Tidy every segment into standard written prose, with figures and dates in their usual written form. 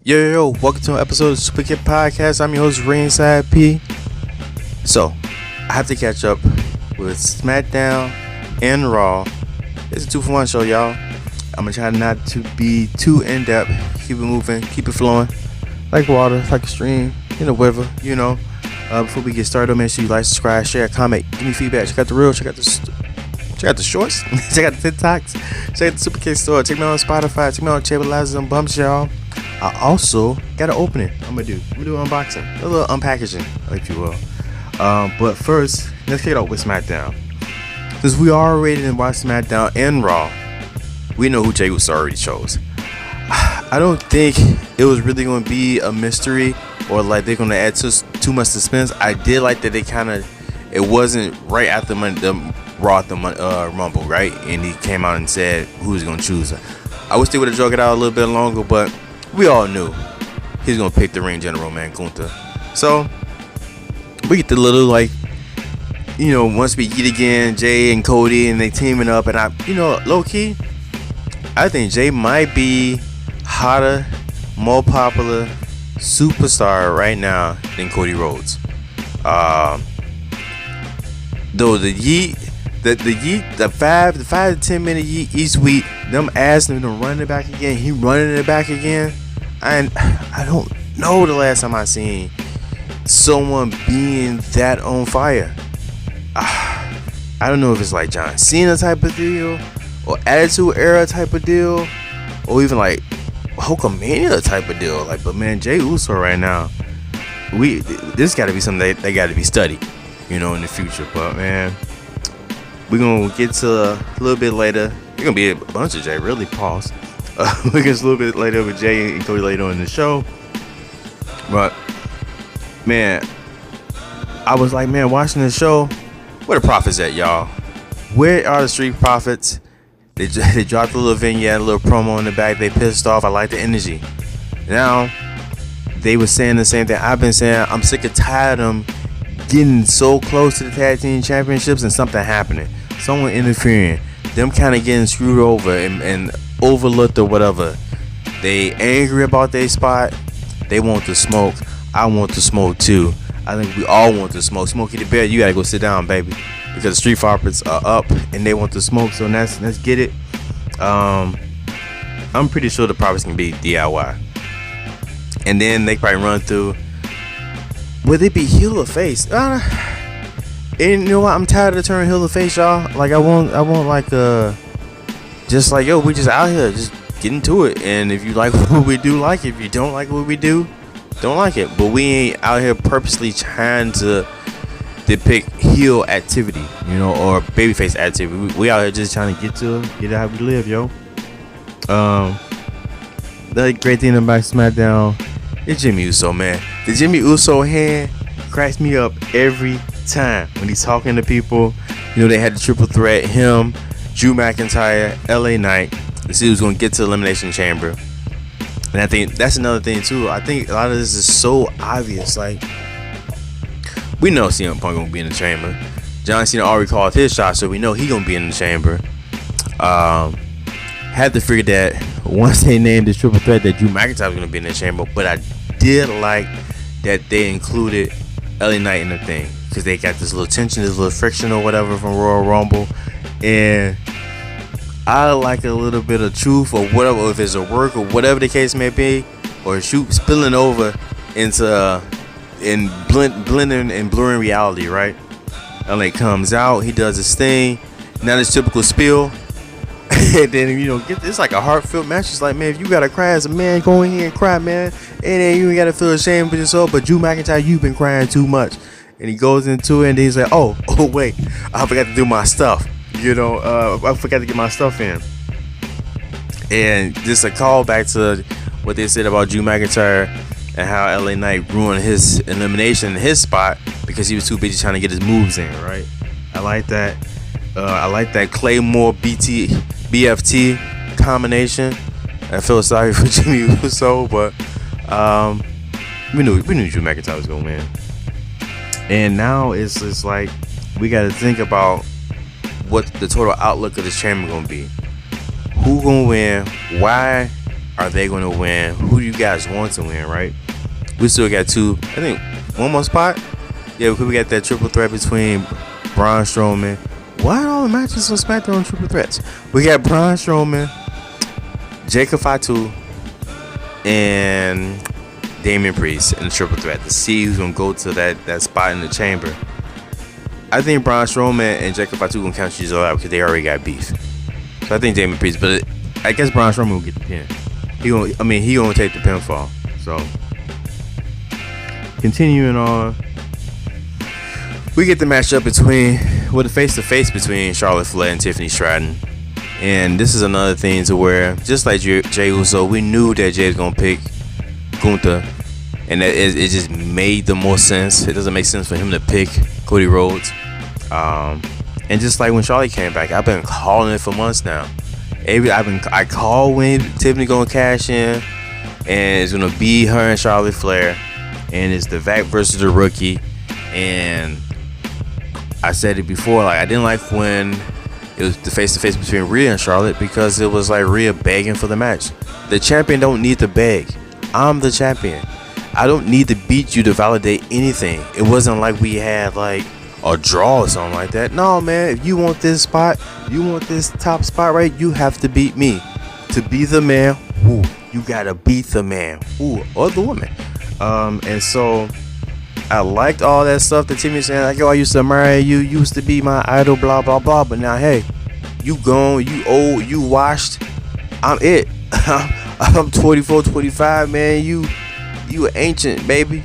Yo, welcome to an episode of Superkick Podcast. I'm your host, Ringside P. So, I have to catch up with Smackdown and Raw. It's a 2-for-1 show, y'all. I'm going to try not to be too in-depth. Keep it moving, keep it flowing. Like water, like a stream, in a river, Before we get started, make sure you like, subscribe, share, comment, give me feedback. Check out the reels, check out the shorts, check out the TikToks, check out the Superkick store, check me out on Spotify, check me out on Chabilizers and Bumps, y'all. I also got an opening I'm gonna do an unboxing, a little unpackaging, if you will. But first, let's kick it off with Smackdown. Since we already watched Smackdown and Raw, we know who Jey Uso already chose. I don't think it was really going to be a mystery or like they're going to add too much suspense. I did like that it wasn't right after the Raw at the Rumble, right? And he came out and said who was going to choose. I wish they would have drug it out a little bit longer, but we all knew he's going to pick the ring general, man, Gunther. So we get the little, once we eat again, Jay and Cody, and they teaming up. And low key, I think Jay might be hotter, more popular superstar right now than Cody Rhodes. Though the 5 to 10 minute yeet each week, them asking him to run it back again, he running it back again. I don't know the last time I seen someone being that on fire. I don't know if it's like John Cena type of deal, or Attitude Era type of deal, or even like Hulkamania type of deal. But man, Jey Uso right now, this got to be something they got to be studied, in the future. But man, we're gonna get to a little bit later. It's gonna be a bunch of Jay. Really, pause. We'll get a little bit later with Jay and Cody later on in the show. But man, I was like, man, watching the show, where the Profits at, y'all? Where are the Street Profits? They dropped a little vignette, a little promo in the back. They pissed off. I like the energy. Now, they were saying the same thing I've been saying. I'm sick and tired of them getting so close to the tag team championships and something happening. Someone interfering. Them kind of getting screwed over and overlooked or whatever. They angry about their spot. They want the smoke. I want the smoke too. I think we all want the smoke. Smokey the Bear, you gotta go sit down, baby, because the Street Profits are up and they want the smoke. So let's get it. I'm pretty sure the Profits can be DIY, and then they probably run through. Would it be heel or face? And you know what? I'm tired of turning heel or face, y'all. I want just like, yo, we just out here, just get into it. And if you like what we do, like it. If you don't like what we do, don't like it. But we ain't out here purposely trying to depict heel activity, or babyface activity. We out here just trying to get how we live, yo. The great thing about SmackDown is Jimmy Uso, man. The Jimmy Uso hand cracks me up every time when he's talking to people. They had the triple threat, him, Drew McIntyre, LA Knight. To see who's going to get to the Elimination Chamber. And I think that's another thing too. I think a lot of this is so obvious. We know CM Punk gonna be in the chamber. John Cena already called his shot, so we know he gonna be in the chamber. Had to figure that once they named this triple threat that Drew McIntyre was gonna be in the chamber. But I did like that they included LA Knight in the thing, because they got this little tension, this little friction or whatever from Royal Rumble, and I like a little bit of truth or whatever, or if it's a work or whatever the case may be, or spilling over into blending and blurring reality, right? And it comes out, he does his thing, not his typical spill, and then it's like a heartfelt match. It's like, man, if you gotta cry as a man, go in here and cry, man, and then you ain't gotta feel ashamed for yourself. But Drew McIntyre, you've been crying too much, and he goes into it, and he's like, oh wait, I forgot to do my stuff. I forgot to get my stuff in. And just a callback to what they said about Drew McIntyre and how LA Knight ruined his elimination in his spot because he was too busy trying to get his moves in, right? I like that. I like that Claymore BFT combination. I feel sorry for Jimmy Uso, but we knew Drew McIntyre was gonna win. And now it's just like we got to think about what the total outlook of this chamber gonna be. Who gonna win? Why are they going to win? Who do you guys want to win, right? We still got one more spot. Yeah, we got that triple threat between Braun Strowman. Why are all the matches on SmackDown triple threats? We got Braun Strowman, Jacob Fatu, and Damian Priest in the triple threat to see who's going to go to that spot in the chamber. I think Braun Strowman and Jacob Fatu going to count each other out because they already got beef. So I think Damian Priest, but I guess Braun Strowman will get the pin. He gonna take the pinfall. So continuing on, we get the matchup the face-to-face between Charlotte Flair and Tiffany Stratton. And this is another thing to where, just like Jey Uso, we knew that Jey was going to pick Gunther. And that it just made the most sense. It doesn't make sense for him to pick Cody Rhodes. And just like when Charlotte came back, I've been calling it for months now. I call when Tiffany going to cash in. And it's going to be her and Charlotte Flair. And it's the Vac versus the Rookie. And I said it before, like, I didn't like when it was the face-to-face between Rhea and Charlotte, because it was like Rhea begging for the match. The champion don't need to beg. I'm the champion. I don't need to beat you to validate anything. It wasn't like we had like a draw or something like that. No, man, if you want this spot, you want this top spot, right, you have to beat me. To be the man, you gotta beat the man, or the woman. And so I liked all that stuff that Timmy saying, like, yo, I used to admire you, used to be my idol, blah, blah, blah. But now, hey, you gone, you old, you washed. I'm it. I'm 24, 25, man. You ancient, baby.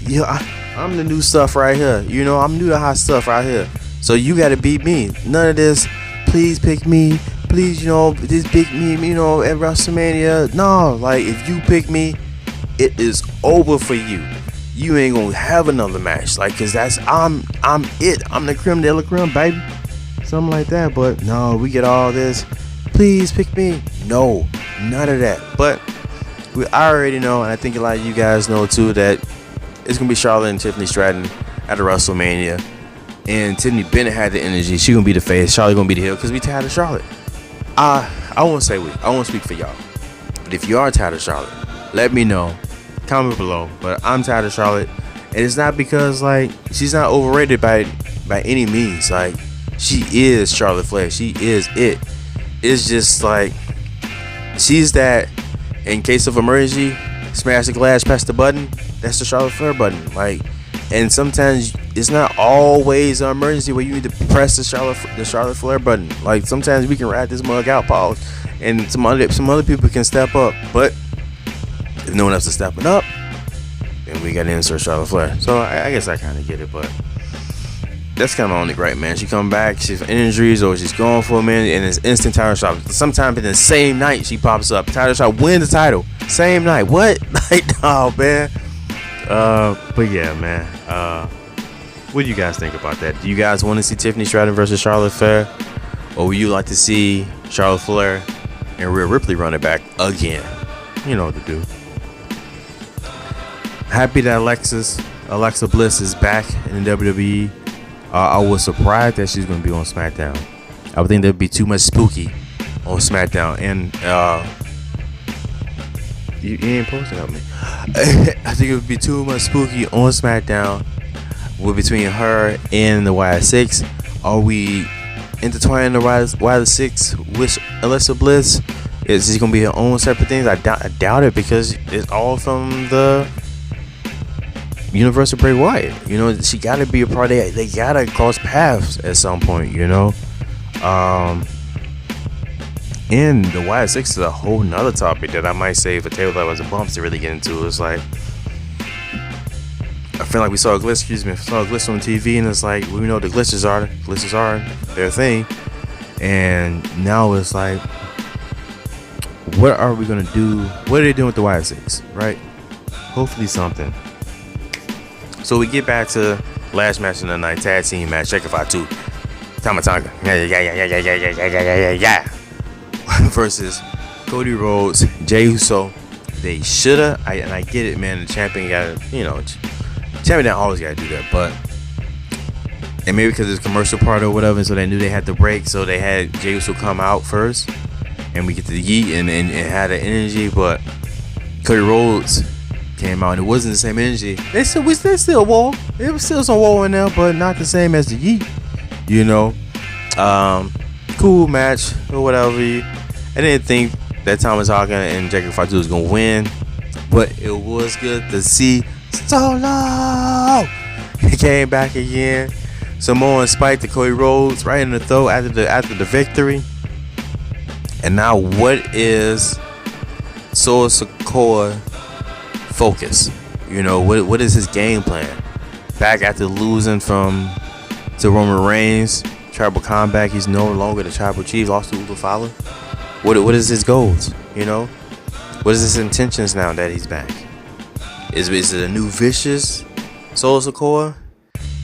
Yeah, I'm the new stuff right here. You know, I'm new to hot stuff right here. So you got to beat me. None of this, please pick me. Please, just pick me, at WrestleMania. No, like, if you pick me, it is over for you. You ain't gonna have another match, like, cause I'm it. I'm the creme de la creme, baby. Something like that. But no, we get all this. Please pick me. No, none of that. But I already know, and I think a lot of you guys know too, that it's gonna be Charlotte and Tiffany Stratton at the WrestleMania. And Tiffany Bennett had the energy. She gonna be the face. Charlotte gonna be the heel, cause we tired of Charlotte. I won't say we. I won't speak for y'all. But if you are tired of Charlotte, let me know. Comment below. But I'm tired of Charlotte, and it's not because like she's not overrated by any means. Like, she is Charlotte Flair. She is it. It's just like she's that in case of emergency, smash the glass, press the button. That's the Charlotte Flair button. Like, and sometimes it's not always an emergency where you need to press the Charlotte Flair button. Like, sometimes we can ride this mug out, pause, and some other people can step up. But if no one else is stepping up, then we got to insert Charlotte Flair. So I guess I kind of get it, but that's kind of my only gripe, man. She come back, she's injuries, or she's gone for a minute, and it's instant title shot. Sometimes in the same night she pops up, title shot, win the title, same night. What? Like, oh man. But yeah, man. What do you guys think about that? Do you guys want to see Tiffany Stratton versus Charlotte Flair, or would you like to see Charlotte Flair and Rhea Ripley run it back again? You know what to do. Happy that Alexa Bliss is back in the WWE. I was surprised that she's going to be on Smackdown. I would think there'd be too much spooky on Smackdown. And you ain't posting on me. I think it would be too much spooky on Smackdown with between her and the YS6. Are we intertwining the YS6 with Alexa Bliss? Is she going to be her own separate things? I doubt it, because it's all from the universe of Bray Wyatt. You know, she got to be a part of it. They got to cross paths at some point, you know. And the YS6 is a whole nother topic that I might save for table that was a bumps to really get into. It's like, I feel like we saw a glitch on TV, and it's like, we know the glitches are their thing. And now it's like, what are we going to do? What are they doing with the YS6, right? Hopefully something. So we get back to last match of the night, tag team match, Check If I 2. Tamatanga. Yeah. Versus Cody Rhodes, Jey Uso. They shoulda, and I get it, man. The champion gotta, champion always gotta do that, but, and maybe because it's commercial part or whatever, so they knew they had to break, so they had Jey Uso come out first, and we get to the Yeet and had the energy, but Cody Rhodes came out and it wasn't the same energy. They still wall. It was still some wall in there, but not the same as the Yeet. You know, cool match or whatever. I didn't think that Thomas Hawkins and Jackie Fatu was gonna win, but it was good to see Solo. He came back again. Samoa spiked to Cody Rhodes right in the throat after the victory. And now, what is Solo Sikoa focus? You know, what is his game plan? Back after losing to Roman Reigns, tribal comeback. He's no longer the tribal chief. Lost to Udo Fowler. What is his goals? You know, what is his intentions now that he's back? Is it a new vicious Solo Sikoa?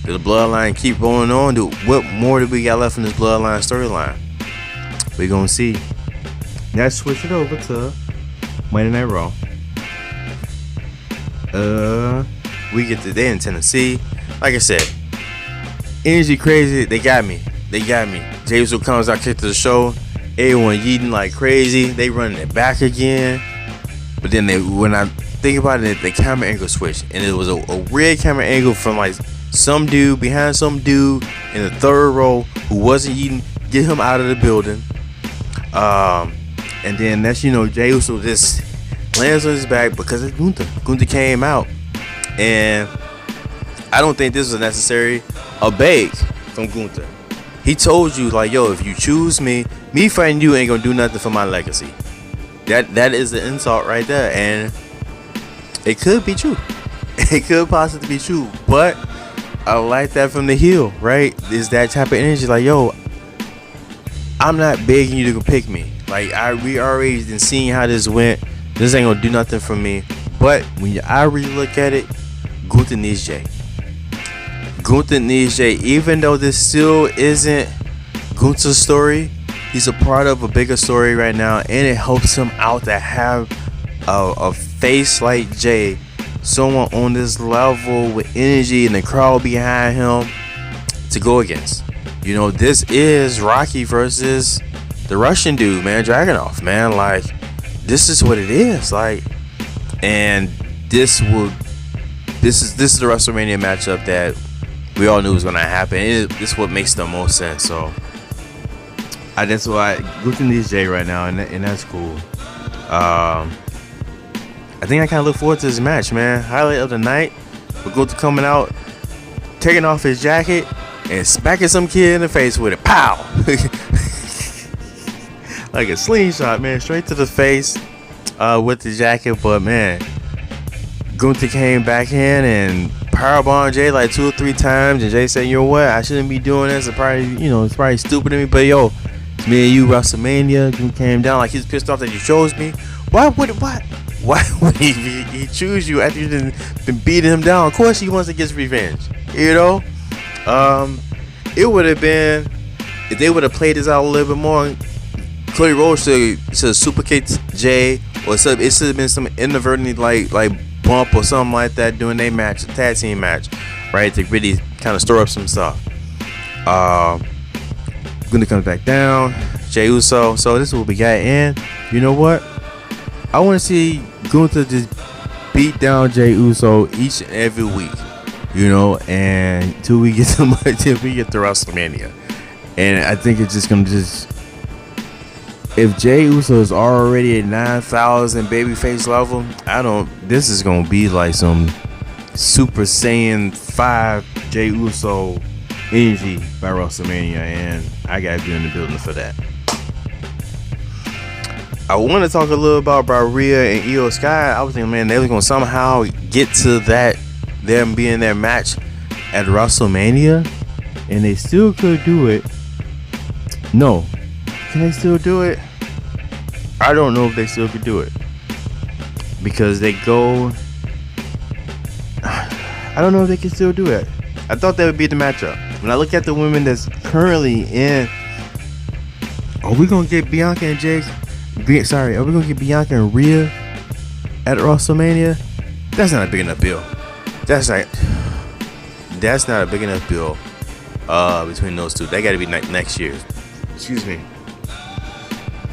Did the bloodline keep rolling on? What more do we got left in this bloodline storyline? We're gonna see. Let's switch it over to Monday Night Raw. We get to day in Tennessee. Like I said, energy crazy. They got me. Jey Uso comes out, kicked to the show. Everyone yeeting like crazy. They running it back again. But then when I think about it, the camera angle switched, and it was a weird camera angle from like some dude behind some dude in the third row who wasn't yeeting. Get him out of the building. And then that's, you know, Jey Uso just lands on his back because it's Gunther. Gunther came out, and I don't think this was necessary. A beg from Gunther. He told you, like, yo, if you choose me fighting you ain't gonna do nothing for my legacy. That is the insult right there, and it could be true. It could possibly be true, but I like that from the heel, right? Is that type of energy, like, yo, I'm not begging you to pick me. Like, we already been seeing how this went. This ain't gonna do nothing for me. But when I really look at it, Gunther needs Jey. Gunther needs Jey. Even though this still isn't Gunther's story, he's a part of a bigger story right now, and it helps him out to have a face like Jey, someone on this level with energy and the crowd behind him to go against. You know, this is Rocky versus the Russian dude, man, Dragunov, man. Like, this is what it is, like, and this is the WrestleMania matchup that we all knew was gonna happen. This is what makes the most sense. So that's why Gunther needs Jey right now, and that's cool. I think I kind of look forward to this match, man. Highlight of the night, with Gunther coming out, taking off his jacket and smacking some kid in the face with it. Pow! Like a slingshot, man, straight to the face with the jacket. But man, Gunther came back in and powerbombed Jey like 2 or 3 times, and Jey said, "You know what? I shouldn't be doing this. It's probably stupid of me, but yo, it's me and you, WrestleMania." Gunther came down like he's pissed off that you chose me. Why would he choose you after you've been beating him down? Of course, he wants to get his revenge. You know, it would have been, if they would have played this out a little bit more. Cody Rhodes should Superkick Jey, or it should have been some inadvertently like bump or something like that during their match, a tag team match, right, to really kind of stir up some stuff. Gunther comes back down, Jey Uso. So this is what we got, and you know what? I want to see Gunther just beat down Jey Uso each and every week, you know, and until we get to WrestleMania. And I think it's just gonna if Jey Uso is already at 9,000 babyface level, this is gonna be like some Super Saiyan 5 Jey Uso energy by WrestleMania, and I gotta be in the building for that. I want to talk a little about Rhea and Io Sky. I was thinking, man, they were gonna somehow get to that, them being their match at WrestleMania, and they still could do it. No. Can they still do it? I don't know if they still could do it, because they go, I don't know if they can still do it. I thought that would be the matchup. When I look at the women that's currently in, are we gonna get Bianca and Jake? Are we gonna get Bianca and Rhea at WrestleMania? That's not a big enough bill. That's not a big enough bill between those two. They got to be next year. Excuse me.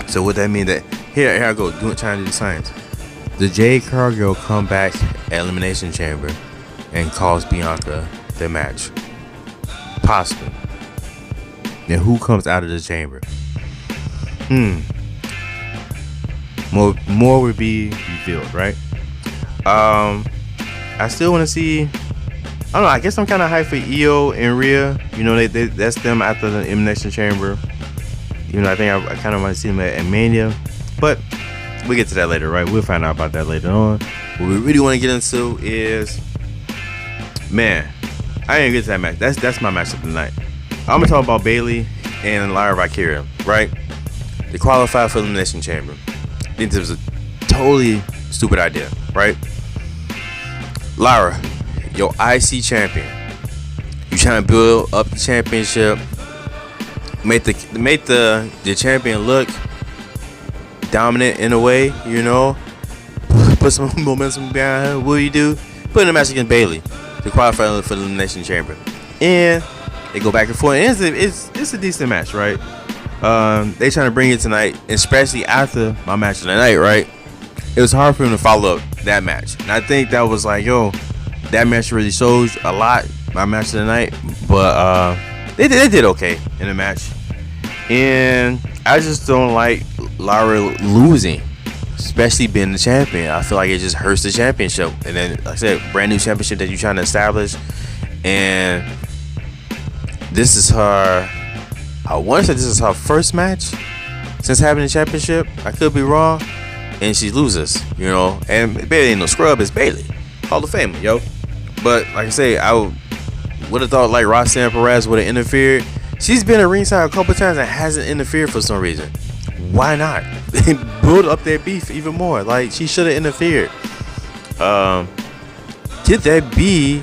So what that mean that here I go trying to do the science. The Jade Cargill come back at Elimination Chamber and cost Bianca the match. Possibly. Then who comes out of the chamber? More would be revealed, right? I still want to see. I don't know. I guess I'm kind of hyped for Io and Rhea. You know, that's them after the Elimination Chamber. You know, I think I kind of want to see them at Mania, but we'll get to that later, right? We'll find out about that later on. What we really want to get into is, man, I didn't get to that match. That's my match of the night. I'm gonna talk about Bayley and Lyra Valkyria, right? They qualified for Elimination Chamber. I think this was a totally stupid idea, right? Lyra, your IC champion. You trying to build up the championship, make the champion look dominant in a way, you know. Put some momentum behind her. What do you do? Put in a match against Bayley to qualify for the Elimination Chamber, and they go back and forth. And it's a decent match, right? They trying to bring it tonight, especially after my match of the night, right? It was hard for him to follow up that match, and I think that was like, yo, that match really shows a lot. My match of the night, but they did okay in the match, and I just don't like Lyra losing, especially being the champion. I feel like it just hurts the championship, and then like I said, brand new championship that you're trying to establish, and this is her. I want to say this is her first match since having the championship. I could be wrong, and she loses, you know. And Bayley ain't no scrub, it's Bayley, Hall of Famer, yo. But like I say, I would have thought like Roxanne Perez would have interfered. She's been at ringside a couple times and hasn't interfered for some reason. Why not? Build up their beef even more. Like, she should have interfered. Could that be?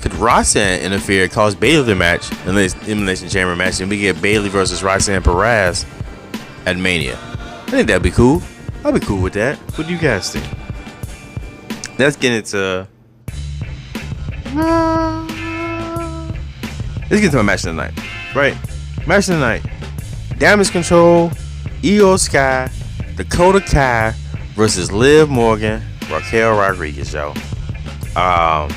Could Roxanne interfere, cause Bayley the match, Elimination Chamber match, and we get Bayley versus Roxanne Perez at Mania? I think that'd be cool. I'd be cool with that. What do you guys think? Let's get into. Let's get to my match of the night. Right? Match of the night. Damage Control, Io Sky, Dakota Kai versus Liv Morgan, Raquel Rodriguez, yo. I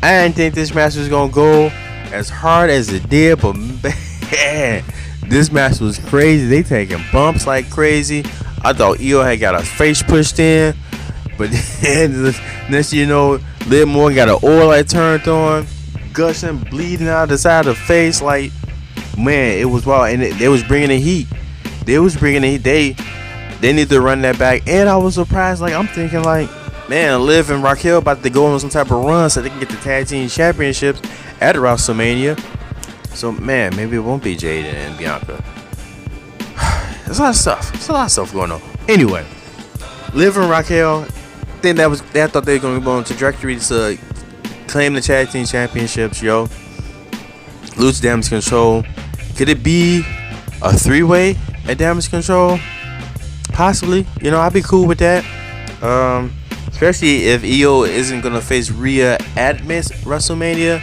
didn't think this match was gonna go as hard as it did, but man, this match was crazy. They taking bumps like crazy. I thought Io had got her face pushed in, but then next you know, Liv Morgan got an oil light turned on, gushing, bleeding out the side of the face. Like, man, it was wild, and they was bringing the heat. They need to run that back, and I was surprised. Like, I'm thinking, like, man, Liv and Raquel about to go on some type of run so they can get the tag team championships at WrestleMania. So, man, maybe it won't be Jade and Bianca. There's a lot of stuff. There's a lot of stuff going on. Anyway, Liv and Raquel, I thought they were going to go on a trajectory to claim the tag team championships, yo. Lose Damage Control. Could it be a 3-way at Damage Control? Possibly. You know, I'd be cool with that. Especially if Io isn't gonna face Rhea at WrestleMania.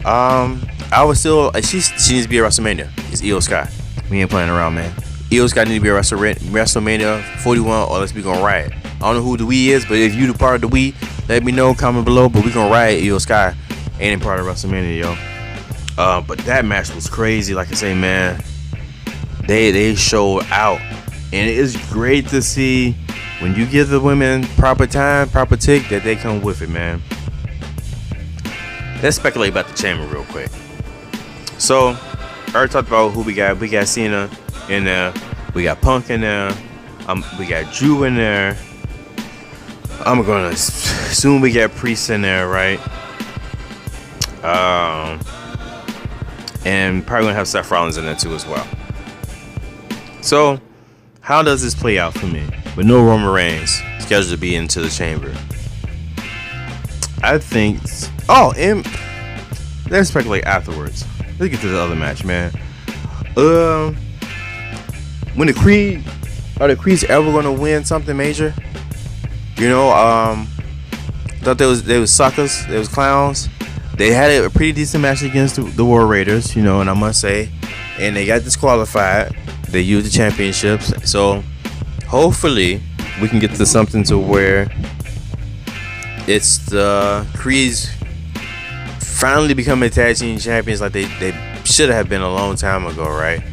I would still. She needs to be at WrestleMania. It's Io Sky. We ain't playing around, man. Io Sky needs to be at WrestleMania 41, or let's be gonna riot. I don't know who the we is, but if you the part of the we, let me know. Comment below. But we gonna riot. Io Sky ain't part of WrestleMania, yo. But that match was crazy. Like I say, man, they showed out, and it is great to see when you give the women proper time, proper tick, that they come with it, man. Let's speculate about the chamber real quick. So, I already talked about who we got. We got Cena in there. We got Punk in there. We got Drew in there. I'm gonna assume we got Priest in there, right? And probably gonna have Seth Rollins in there too as well. So, how does this play out for me? With no Roman Reigns scheduled to be into the chamber, I think. And let's speculate afterwards. Let's get to the other match, man. When the Creed, are the Creeds ever gonna win something major? You know, thought they was suckers, they was clowns, they had a pretty decent match against the War Raiders, and I must say, and they got disqualified. They used the championships, so hopefully we can get to something to where it's the Creeds finally becoming tag team champions like they should have been a long time ago, right?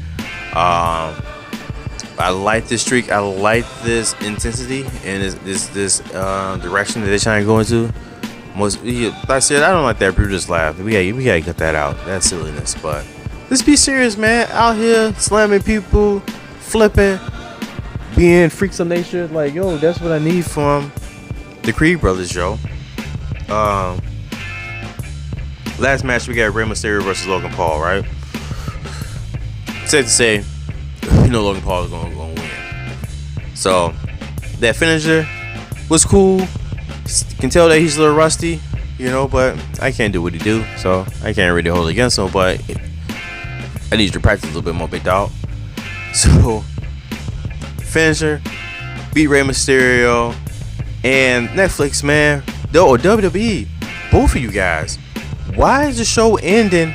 I like this streak. I like this intensity and this direction that they're trying to go into. Like I said, I don't like that Brutus laugh. We gotta cut that out. That's silliness. But let's be serious, man. Out here slamming people, flipping, being freaks of nature. Like, yo, that's what I need from the Creed brothers, yo. Last match we got Rey Mysterio versus Logan Paul, right? Safe to say, Logan Paul is gonna win. So that finisher was cool. You can tell that he's a little rusty, but I can't do what he do, so I can't really hold it against him. But I need to practice a little bit more, big dog. So finisher, beat Rey Mysterio, and Netflix, man, or WWE, both of you guys. Why is the show ending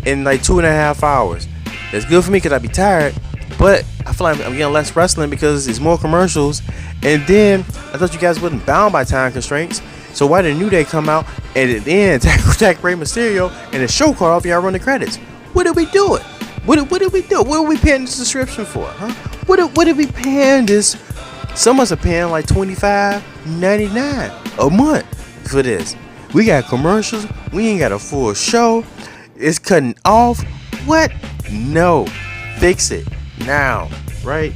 in like 2.5 hours? That's good for me because I be tired, but I feel like I'm getting less wrestling because it's more commercials. And then I thought you guys wasn't bound by time constraints, so why did New Day come out and then attack Rey Mysterio and the show called off? Y'all run the credits. What are we doing? What did we do? What are we paying this subscription for? Huh? What are we paying this? Some of us are paying like $25.99 a month for this. We got commercials. We ain't got a full show. It's cutting off. What? No. Fix it now, right?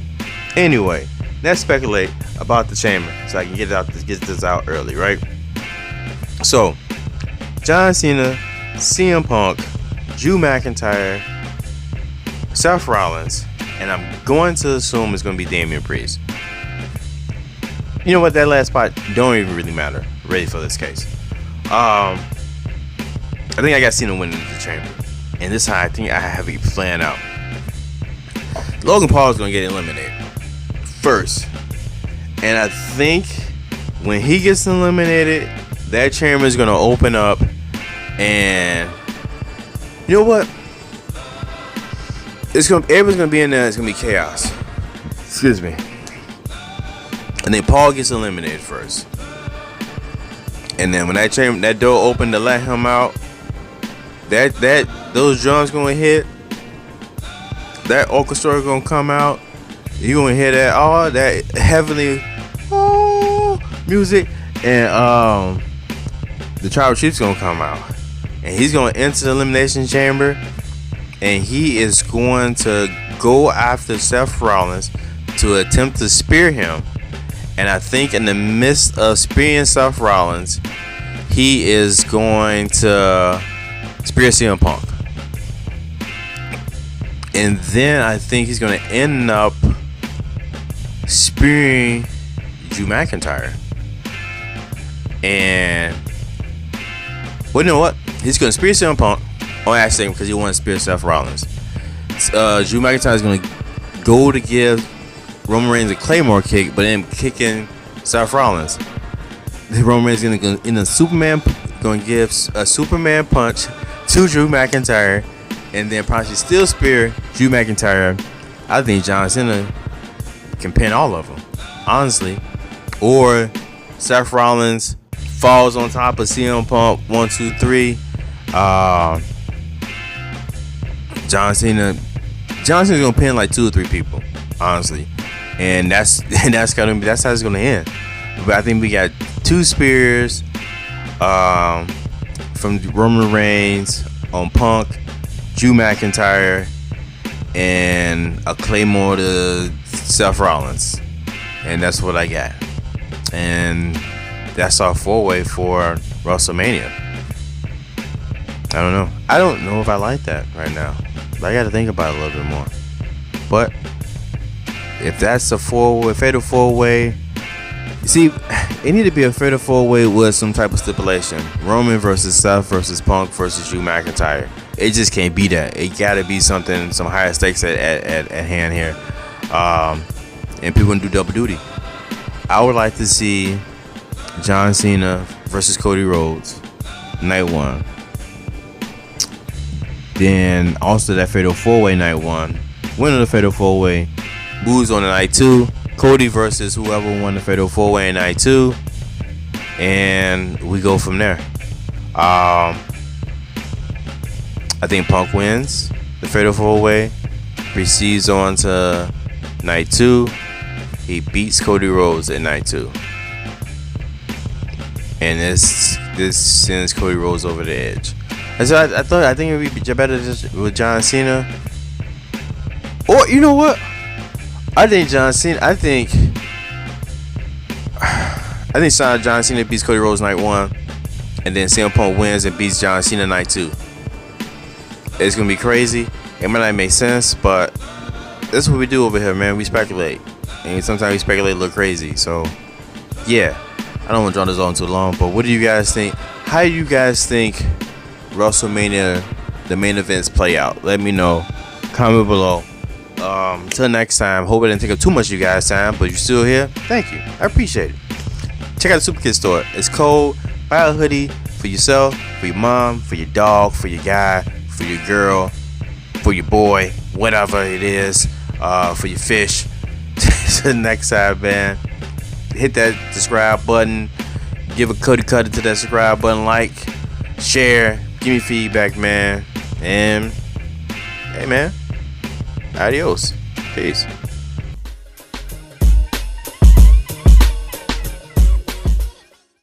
Anyway, let's speculate about the chamber so I can get this out early, right? So, John Cena, CM Punk, Drew McIntyre, Seth Rollins, and I'm going to assume it's going to be Damian Priest. You know what? That last spot don't even really matter, really, for this case. I think I got Cena winning the chamber, and this time I think I have it planned out. Logan Paul is going to get eliminated first, and I think when he gets eliminated, that chamber is going to open up, and you know what? Everybody's going to be in there. It's going to be chaos. Excuse me. And then Paul gets eliminated first. And then when that door opened to let him out, those drums gonna hit, that orchestra gonna come out. You gonna hear that heavenly music, and the Tribal Chief's gonna come out, and he's gonna enter the elimination chamber, and he is going to go after Seth Rollins to attempt to spear him. And I think in the midst of spearing Seth Rollins, he is going to spear CM Punk. And then I think he's going to end up spearing Drew McIntyre. And, well, you know what? He's going to spear CM Punk. Oh, actually, because he wants to spear Seth Rollins. Drew McIntyre is going to go to give Roman Reigns a Claymore kick, but then kicking Seth Rollins. Roman Reigns is going to give a Superman punch to Drew McIntyre, and then probably still spear Drew McIntyre. I think John Cena can pin all of them, honestly. Or Seth Rollins falls on top of CM Punk. 1, 2, 3. John Cena's gonna pin like 2 or 3 people, honestly. And that's how it's gonna end. But I think we got 2 spears from Roman Reigns on Punk, Drew McIntyre, and a Claymore to Seth Rollins. And that's what I got. And that's our 4-way for WrestleMania. I don't know if I like that right now. But I got to think about it a little bit more. But if that's a fatal 4-way, you see, it need to be a fatal 4-way with some type of stipulation. Roman versus Seth versus Punk versus Drew McIntyre. It just can't be that. It got to be some higher stakes at hand here. And people can do double duty. I would like to see John Cena versus Cody Rhodes, night 1. Then also that Fatal 4-Way night 1. Winner of the Fatal 4-Way moves on to night 2. Cody versus whoever won the Fatal 4-Way in night 2. And we go from there. I think Punk wins the Fatal 4-Way. Proceeds on to night 2. He beats Cody Rhodes in night 2. And this sends Cody Rhodes over the edge. And so I think it would be better just with John Cena. Or you know what? I think John Cena John Cena beats Cody Rhodes night 1. And then CM Punk wins and beats John Cena night 2. It's gonna be crazy. It might not make sense, but that's what we do over here, man. We speculate. And sometimes we speculate a little crazy. So yeah. I don't want to draw this on too long, but what do you guys think? How do you guys think WrestleMania, the main events, play out? Let me know. Comment below. Till next time. Hope I didn't take up too much of you guys' time, but you're still here. Thank you. I appreciate it. Check out the Superkick store. It's cold. Buy a hoodie for yourself, for your mom, for your dog, for your guy, for your girl, for your boy, whatever it is, for your fish. Till next time, man. Hit that subscribe button. Give a cookie cutter to that subscribe button. Like, share, give me feedback, man. And hey, man, adios. Peace.